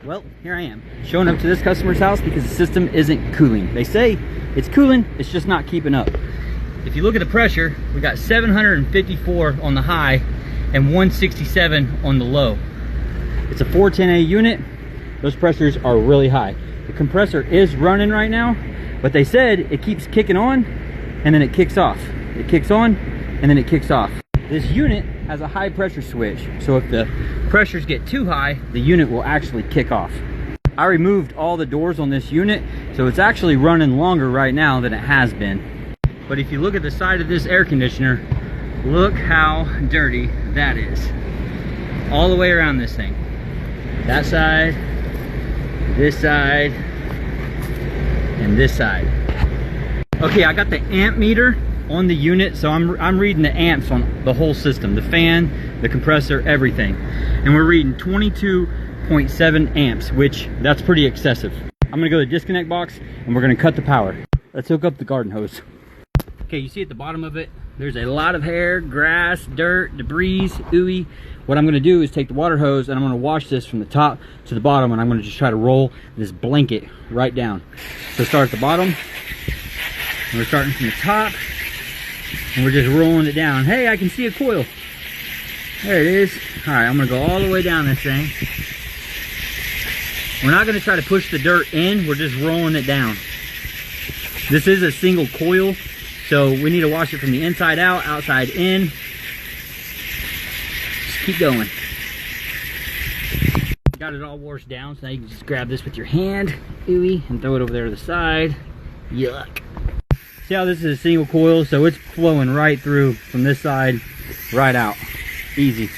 Well, here I am, showing up to this customer's house because the system isn't cooling. They say it's cooling, it's just not keeping up. If you look at the pressure, we got 754 on the high and 167 on the low. It's a 410A unit. Those pressures are really high. The compressor is running right now, but they said it keeps kicking on and then it kicks off. It kicks on and then it kicks off. This unit has a high pressure switch, so if the pressures get too high, the unit will actually kick off. I removed all the doors on this unit, so it's actually running longer right now than it has been. But if you look at the side of this air conditioner, look how dirty that is. All the way around this thing. That side, this side, and this side. Okay, I got the amp meter on the unit, so I'm reading the amps on the whole system, the fan, the compressor, everything, and we're reading 22.7 amps, which that's pretty excessive. I'm gonna go to the disconnect box and we're gonna cut the power. Let's hook up the garden hose. Okay, you see at the bottom of it, there's a lot of hair, grass, dirt, debris, ooey. What I'm gonna do is take the water hose and I'm gonna wash this from the top to the bottom, and I'm gonna just try to roll this blanket right down. So start at the bottom, and we're starting from the top, and we're just rolling it down. Hey, I can see a coil. There it is. All right, I'm gonna go all the way down this thing. We're not gonna try to push the dirt in, we're just rolling it down. This is a single coil, so we need to wash it from the inside out, outside in. Just keep going. Got it all washed down, so now you can just grab this with your hand, ooey, and throw it over there to the side. Yuck. See how this is a single coil, so it's flowing right through from this side right out. Easy.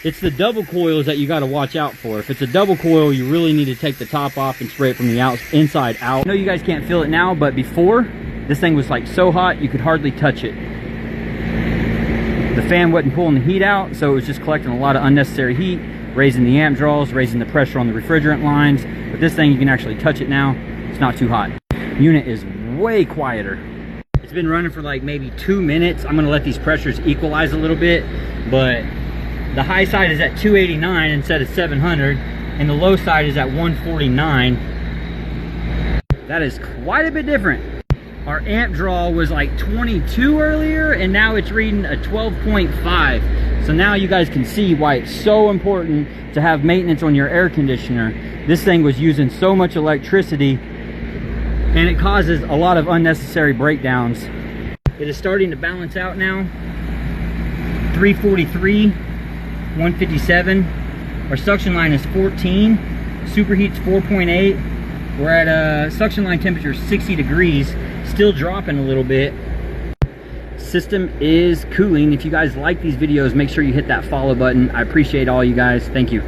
It's the double coils that you got to watch out for. If it's a double coil, you really need to take the top off and spray it from the inside out. I know you guys can't feel it now, but before, this thing was like so hot you could hardly touch it. The fan wasn't pulling the heat out, so it was just collecting a lot of unnecessary heat, raising the amp draws, raising the pressure on the refrigerant lines. But this thing, you can actually touch it now. It's not too hot. Unit is way quieter. It's been running for like maybe 2 minutes. I'm gonna let these pressures equalize a little bit, but the high side is at 289 instead of 700, and the low side is at 149. That is quite a bit different. Our amp draw was like 22 earlier, and now it's reading a 12.5. So now you guys can see why it's so important to have maintenance on your air conditioner. This thing was using so much electricity, and it causes a lot of unnecessary breakdowns. It is starting to balance out now. 343, 157. Our suction line is 14. Superheat's 4.8. We're at a suction line temperature 60 degrees, still dropping a little bit. System is cooling. If you guys like these videos, make sure you hit that follow button. I appreciate all you guys. Thank you.